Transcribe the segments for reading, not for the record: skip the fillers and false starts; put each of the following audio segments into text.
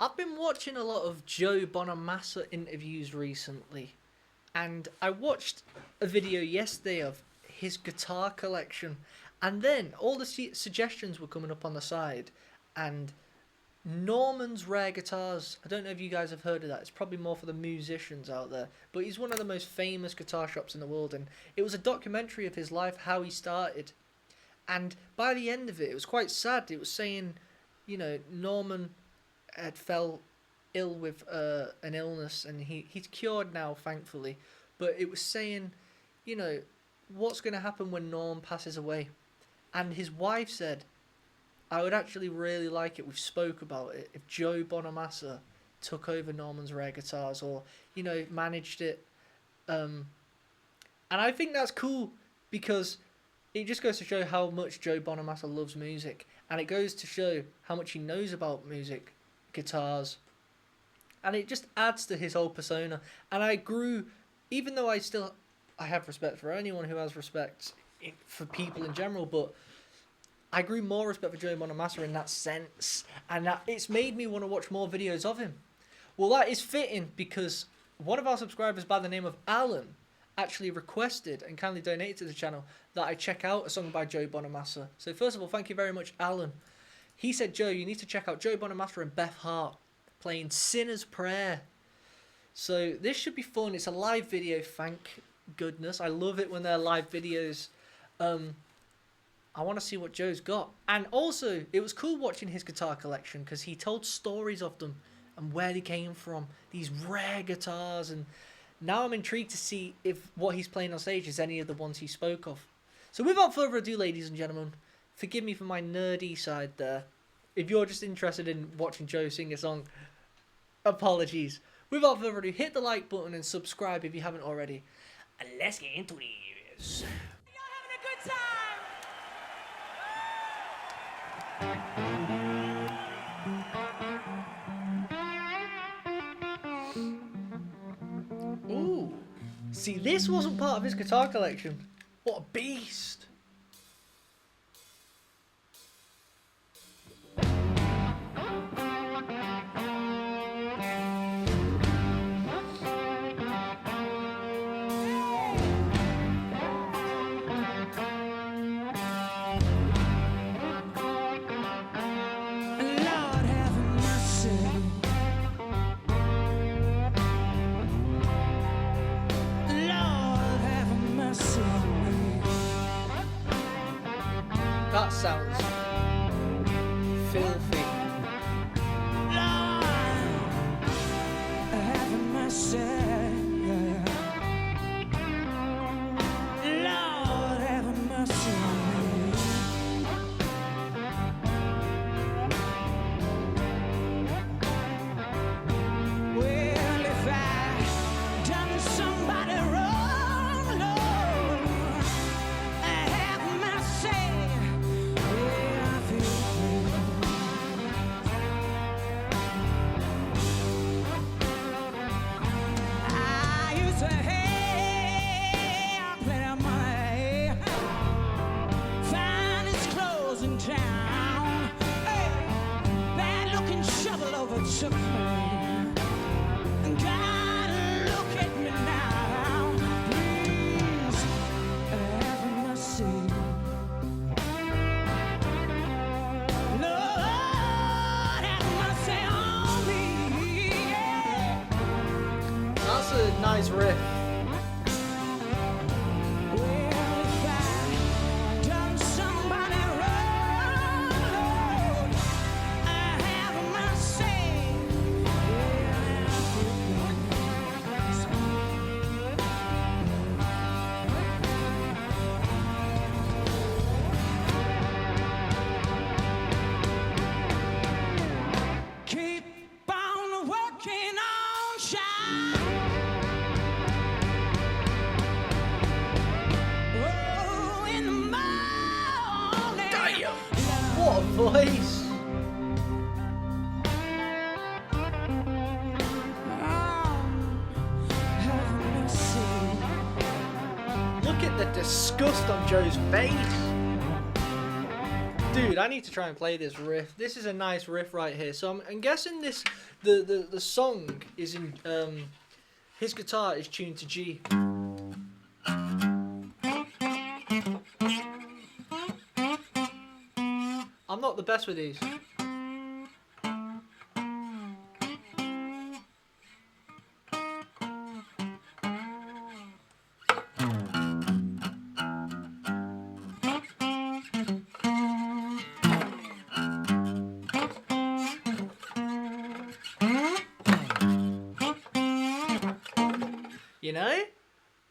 I've been watching a lot of Joe Bonamassa interviews recently, and I watched a video yesterday of his guitar collection, and then all the suggestions were coming up on the side, and Norman's Rare Guitars. I don't know if you guys have heard of that. It's probably more for the musicians out there, but he's one of the most famous guitar shops in the world, and it was a documentary of his life, how he started, and by the end of it, it was quite sad. It was saying, Norman had fell ill with an illness, and he's cured now, thankfully. But it was saying, what's going to happen when Norm passes away? And his wife said, I would actually really like it, we've spoke about it, if Joe Bonamassa took over Norman's Rare Guitars, or, managed it. And I think that's cool, because it just goes to show how much Joe Bonamassa loves music, and it goes to show how much he knows about music, guitars, and it just adds to his whole persona. And I grew, even though I have respect for anyone who has respect for people in general, but I grew more respect for Joe Bonamassa in that sense, and that it's made me want to watch more videos of him. Well, that is fitting, because one of our subscribers by the name of Alan actually requested and kindly donated to the channel that I check out a song by Joe Bonamassa. So first of all, thank you very much, Alan. He said, Joe, you need to check out Joe Bonamassa and Beth Hart playing Sinner's Prayer. So this should be fun. It's a live video, thank goodness. I love it when they're live videos. I want to see what Joe's got. And also, it was cool watching his guitar collection, because he told stories of them and where they came from. These rare guitars. And now I'm intrigued to see if what he's playing on stage is any of the ones he spoke of. So without further ado, ladies and gentlemen, forgive me for my nerdy side there. If you're just interested in watching Joe sing a song, apologies. Without further ado, hit the like button and subscribe if you haven't already. And let's get into this. Y'all having a good time? Ooh. See, this wasn't part of his guitar collection. What a beast. That sounds filthy. Took me, and God, look at me now. Please have mercy, Lord, have mercy on me. Yeah. That's a nice riff. What a voice! Look at the disgust on Joe's face. Dude, I need to try and play this riff. This is a nice riff right here. So I'm guessing this the song is in his guitar is tuned to G. I'm not the best with these. You know?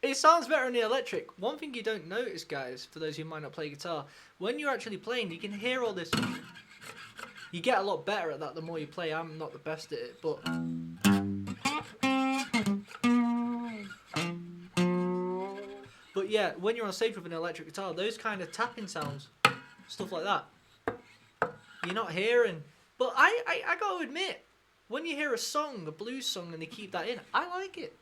It sounds better in the electric. One thing you don't notice, guys, for those who might not play guitar, when you're actually playing, you can hear all this. You get a lot better at that the more you play. I'm not the best at it, but... But yeah, when you're on stage with an electric guitar, those kind of tapping sounds, stuff like that, you're not hearing. But I gotta admit, when you hear a song, a blues song, and they keep that in, I like it.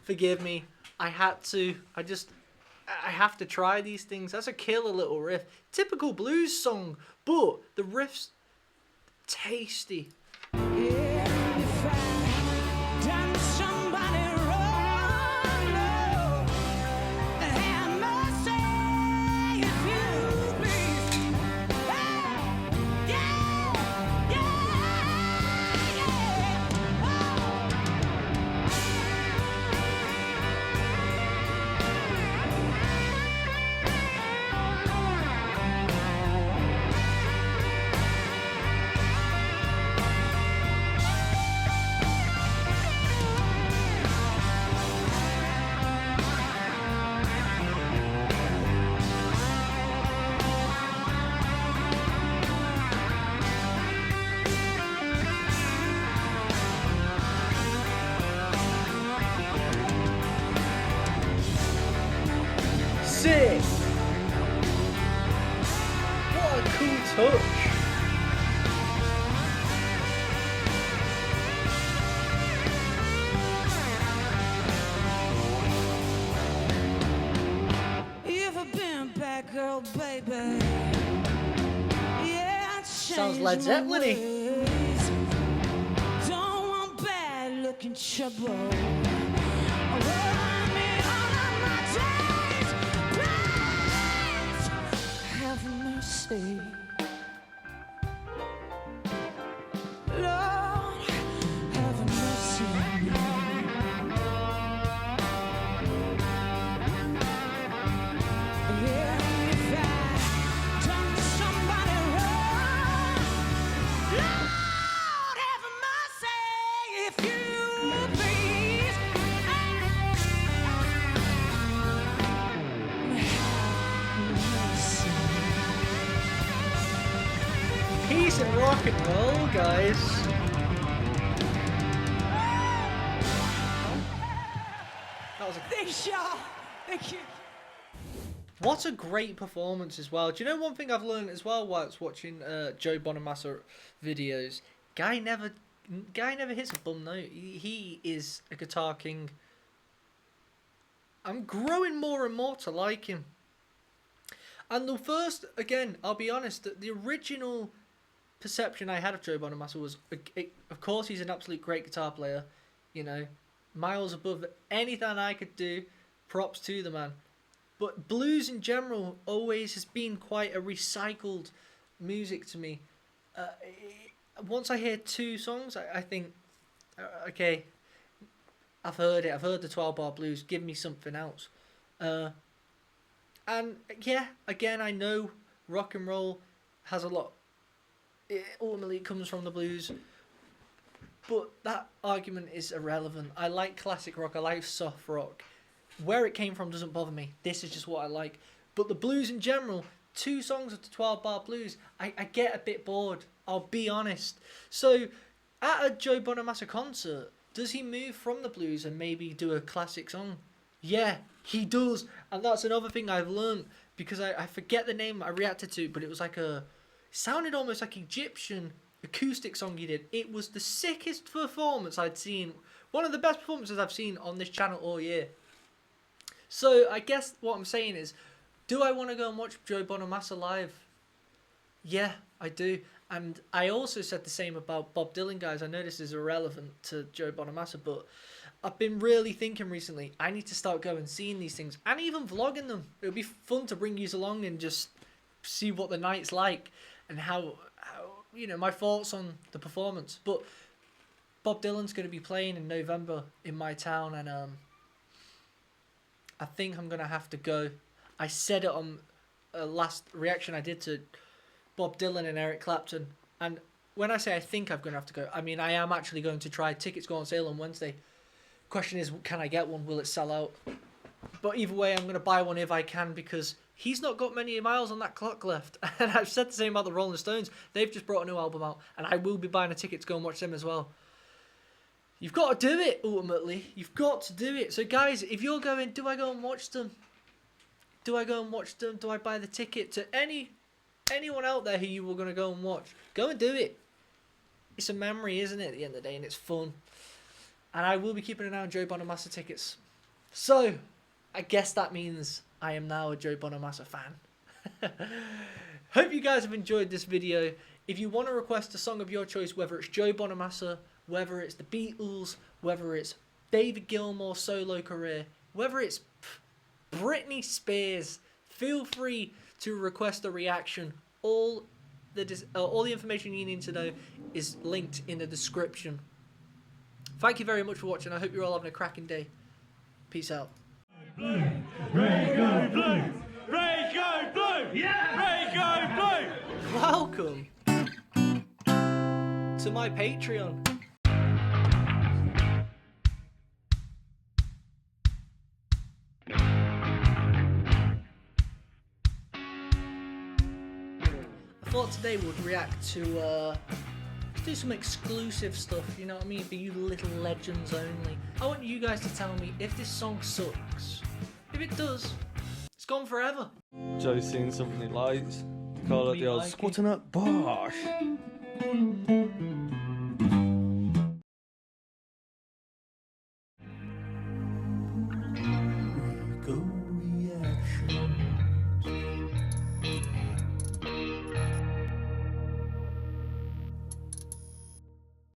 Forgive me. I have to try these things. That's a killer little riff. Typical blues song, but the riff's tasty. Sick! What a cool touch! You've been bad girl, baby. Yeah, Sounds Led Zeppelin-y. Don't want bad looking trouble. Mercy. Lord, have mercy on me. Yeah, if I done somebody wrong, Lord, have mercy if you please. Peace and rock and roll, guys. That was a... Thanks, y'all. Thank you. What a great performance as well. Do you know one thing I've learned as well whilst watching Joe Bonamassa videos? Guy never hits a bum note. He is a guitar king. I'm growing more and more to like him. And the first, again, I'll be honest, the original perception I had of Joe Bonamassa was, of course, he's an absolute great guitar player, you know, miles above anything I could do. Props to the man. But blues in general always has been quite a recycled music to me. Once I hear two songs, I think, okay, I've heard it. I've heard the 12-bar blues. Give me something else. And yeah, again, I know rock and roll has a lot. It ultimately comes from the blues. But that argument is irrelevant. I like classic rock. I like soft rock. Where it came from doesn't bother me. This is just what I like. But the blues in general, two songs of the 12-bar blues, I get a bit bored. I'll be honest. So, at a Joe Bonamassa concert, does he move from the blues and maybe do a classic song? Yeah, he does. And that's another thing I've learned, because I forget the name I reacted to, but it was like a sounded almost like Egyptian acoustic song he did. It was the sickest performance I'd seen. One of the best performances I've seen on this channel all year. So I guess what I'm saying is, do I want to go and watch Joe Bonamassa live? Yeah, I do. And I also said the same about Bob Dylan, guys. I know this is irrelevant to Joe Bonamassa, but I've been really thinking recently, I need to start going seeing these things and even vlogging them. It would be fun to bring you along and just see what the night's like and how you know, my thoughts on the performance. But Bob Dylan's going to be playing in November in my town, and I think I'm going to have to go. I said it on a last reaction I did to Bob Dylan and Eric Clapton, and when I say I think I'm going to have to go, I mean I am actually going to try. Tickets go on sale on Wednesday. Question is, can I get one? Will it sell out? But either way, I'm going to buy one if I can, because he's not got many miles on that clock left. And I've said the same about the Rolling Stones. They've just brought a new album out, and I will be buying a ticket to go and watch them as well. You've got to do it, ultimately. You've got to do it. So guys, if you're going, do I go and watch them? Do I go and watch them? Do I buy the ticket? To anyone out there who you were going to go and watch, go and do it. It's a memory, isn't it, at the end of the day, and it's fun. And I will be keeping an eye on Joe Bonamassa tickets. So, I guess that means I am now a Joe Bonamassa fan. Hope you guys have enjoyed this video. If you want to request a song of your choice, whether it's Joe Bonamassa, whether it's the Beatles, whether it's David Gilmour's solo career, whether it's Britney Spears, feel free to request a reaction. All the information you need to know is linked in the description. Thank you very much for watching. I hope you're all having a cracking day. Peace out. Blue. Raygo blue. Raygo blue. Yeah. Raygo blue. Welcome to my Patreon. I thought today we'd react to do some exclusive stuff, you know what I mean, for you little legends only. I want you guys to tell me if this song sucks. If it does, it's gone forever. Joe's seen something he likes. Call it Me the old like it. squatting up bosh.